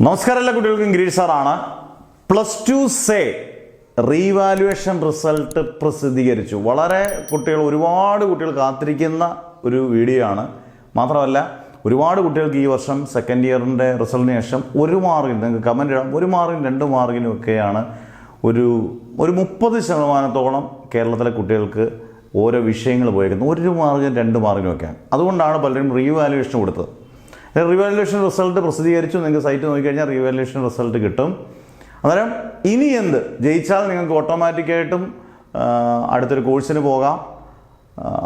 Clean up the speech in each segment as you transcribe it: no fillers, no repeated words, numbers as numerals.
നമസ്കാരം എല്ലാ കുട്ടികൾക്കും ഗിരീഷ് സാറാണ്. +2 സേ റീവാലുവേഷൻ റിസൾട്ട് പ്രസിദ്ധീകരിച്ചു. വളരെ ഒരുപാട് കുട്ടികൾ കാത്തിരിക്കുന്ന ഒരു വീഡിയോ ആണ്. മാത്രമല്ല ഒരുപാട് കുട്ടികൾക്ക് ഈ വർഷം സെക്കൻഡ് ഇയറിൻ്റെ റിസൾട്ടിന് ശേഷം 1 മാർക്കിന്, നിങ്ങൾക്ക് കമൻറ്റ് ഇടാം, 1 മാർക്കിന് 2 മാർക്കിനും ഒക്കെയാണ് ഒരു 30% കേരളത്തിലെ കുട്ടികൾക്ക് ഓരോ വിഷയങ്ങൾ പോയിരിക്കുന്നത്. 1 മാർക്കിന് 2 മാർക്കിനും ഒക്കെയാണ്. അതുകൊണ്ടാണ് പലരും റീവാലുവേഷൻ കൊടുത്തത്. റീവാലുവേഷൻ റിസൾട്ട് പ്രസിദ്ധീകരിച്ചു. നിങ്ങൾക്ക് സൈറ്റ് നോക്കിക്കഴിഞ്ഞാൽ റീവാലുവേഷൻ റിസൾട്ട് കിട്ടും. അന്നേരം ഇനി എന്ത് ജയിച്ചാൽ നിങ്ങൾക്ക് ഓട്ടോമാറ്റിക്കായിട്ടും അടുത്തൊരു കോഴ്സിന് പോകാം.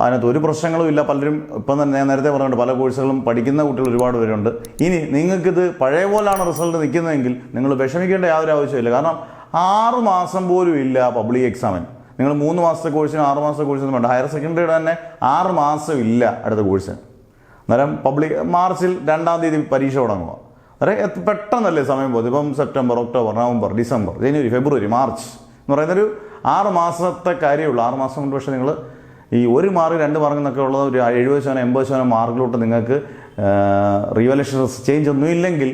അതിനകത്ത് ഒരു പ്രശ്നങ്ങളും ഇല്ല. പലരും ഇപ്പം തന്നെ ഞാൻ നേരത്തെ പറഞ്ഞിട്ടുണ്ട്, പല കോഴ്സുകളും പഠിക്കുന്ന കുട്ടികൾ ഒരുപാട് പേരുണ്ട്. ഇനി നിങ്ങൾക്കിത് പഴയ പോലാണ് റിസൾട്ട് നിൽക്കുന്നതെങ്കിൽ നിങ്ങൾ വിഷമിക്കേണ്ട യാതൊരു ആവശ്യമില്ല. കാരണം 6 മാസം പോലും ഇല്ല പബ്ലിക് എക്സാമിന്. നിങ്ങൾ 3 മാസത്തെ കോഴ്സിന് 6 മാസത്തെ കോഴ്സിന് വേണ്ട. ഹയർ സെക്കൻഡറിയുടെ തന്നെ 6 മാസം ഇല്ല അടുത്ത കോഴ്സിന്. അന്നേരം മാർച്ചിൽ 2-ാം തീയതി പരീക്ഷ തുടങ്ങുക. അന്നേരം പെട്ടെന്നല്ലേ സമയം പോകുന്നത്. ഇപ്പം സെപ്റ്റംബർ, ഒക്ടോബർ, നവംബർ, ഡിസംബർ, ജനുവരി, ഫെബ്രുവരി, മാർച്ച് എന്ന് പറയുന്നൊരു 6 മാസത്തെ കാര്യമുള്ളൂ. 6 മാസം കൊണ്ട് പക്ഷേ നിങ്ങൾ ഈ 1 മാർക്ക് 2 മാർക്ക് എന്നൊക്കെ ഉള്ളത് ഒരു 70% 80% മാർക്കിലോട്ട് നിങ്ങൾക്ക് റീവാലുവേഷൻ ചേഞ്ച് ഒന്നും ഇല്ലെങ്കിൽ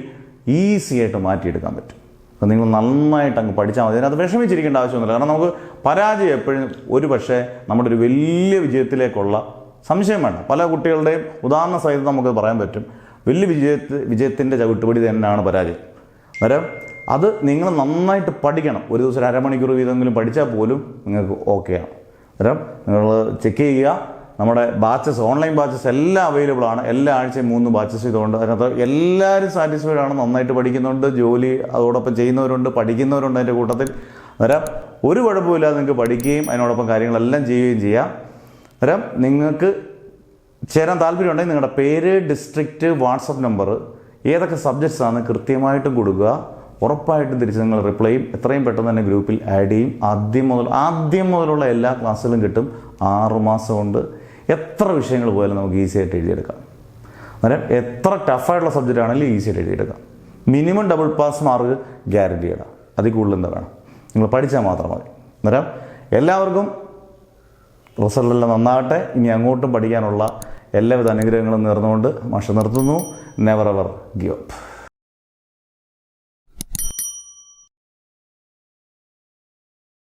ഈസി ആയിട്ട് മാറ്റിയെടുക്കാൻ പറ്റും. അപ്പം നിങ്ങൾ നന്നായിട്ട് അങ്ങ് പഠിച്ചാൽ മതി. അതിനകത്ത് വിഷമിച്ചിരിക്കേണ്ട ആവശ്യമൊന്നുമില്ല. കാരണം നമുക്ക് പരാജയം എപ്പോഴും ഒരു പക്ഷേ നമ്മുടെ ഒരു വലിയ വിജയത്തിലേക്കുള്ള സംശയം വേണ്ട. പല കുട്ടികളുടെയും ഉദാഹരണ സഹിതം നമുക്ക് പറയാൻ പറ്റും. വലിയ വിജയത്തിൻ്റെ ചവിട്ടുപടി തന്നെയാണ് പരാജയം. അന്നേരം അത് നിങ്ങൾ നന്നായിട്ട് പഠിക്കണം. ഒരു ദിവസം 1/2 മണിക്കൂർ വീതമെങ്കിലും പഠിച്ചാൽ പോലും നിങ്ങൾക്ക് ഓക്കെയാണ്. അന്നേരം നിങ്ങൾ ചെക്ക് ചെയ്യുക. നമ്മുടെ ബാച്ചസ്, ഓൺലൈൻ ബാച്ചസ് എല്ലാം അവൈലബിൾ ആണ്. എല്ലാ ആഴ്ചയും 3 ബാച്ചസ് ഇതുകൊണ്ട്. അതിനകത്ത് എല്ലാവരും സാറ്റിസ്ഫൈഡ് ആണ്. നന്നായിട്ട് പഠിക്കുന്നുണ്ട്, ജോലി അതോടൊപ്പം ചെയ്യുന്നവരുണ്ട്, പഠിക്കുന്നവരുണ്ട് അതിൻ്റെ കൂട്ടത്തിൽ. അന്നേരം ഒരു കുഴപ്പമില്ലാതെ നിങ്ങൾക്ക് പഠിക്കുകയും അതിനോടൊപ്പം കാര്യങ്ങളെല്ലാം ചെയ്യുകയും ചെയ്യാം. അന്നേരം നിങ്ങൾക്ക് ചേരാൻ താല്പര്യമുണ്ടെങ്കിൽ നിങ്ങളുടെ പേര്, ഡിസ്ട്രിക്റ്റ്, വാട്സപ്പ് നമ്പർ, ഏതൊക്കെ സബ്ജക്ട്സാണ് കൃത്യമായിട്ടും കൊടുക്കുക. ഉറപ്പായിട്ടും തിരിച്ച് നിങ്ങൾ റിപ്ലൈ ചെയ്യും. എത്രയും പെട്ടെന്ന് തന്നെ ഗ്രൂപ്പിൽ ആഡ് ചെയ്യും. ആദ്യം മുതലുള്ള എല്ലാ ക്ലാസ്സിലും കിട്ടും. 6 മാസം കൊണ്ട് എത്ര വിഷയങ്ങൾ പോയാലും നമുക്ക് ഈസി ആയിട്ട് എഴുതിയെടുക്കാം. അന്നേരം എത്ര ടഫായിട്ടുള്ള സബ്ജക്റ്റ് ആണെങ്കിലും ഈസി ആയിട്ട് എഴുതിയെടുക്കാം. Minimum double pass mark guarantee ഇടാം. അതിൽ കൂടുതൽ എന്താ വേണം, നിങ്ങൾ പഠിച്ചാൽ മാത്രം മതി. അന്നേരം എല്ലാവർക്കും റിസൾട്ടെല്ലാം നന്നാകട്ടെ. ഇനി അങ്ങോട്ടും പഠിക്കാനുള്ള എല്ലാവിധ അനുഗ്രഹങ്ങളും നേർന്നുകൊണ്ട് മാഷ് നിർത്തുന്നു. Never ever give up.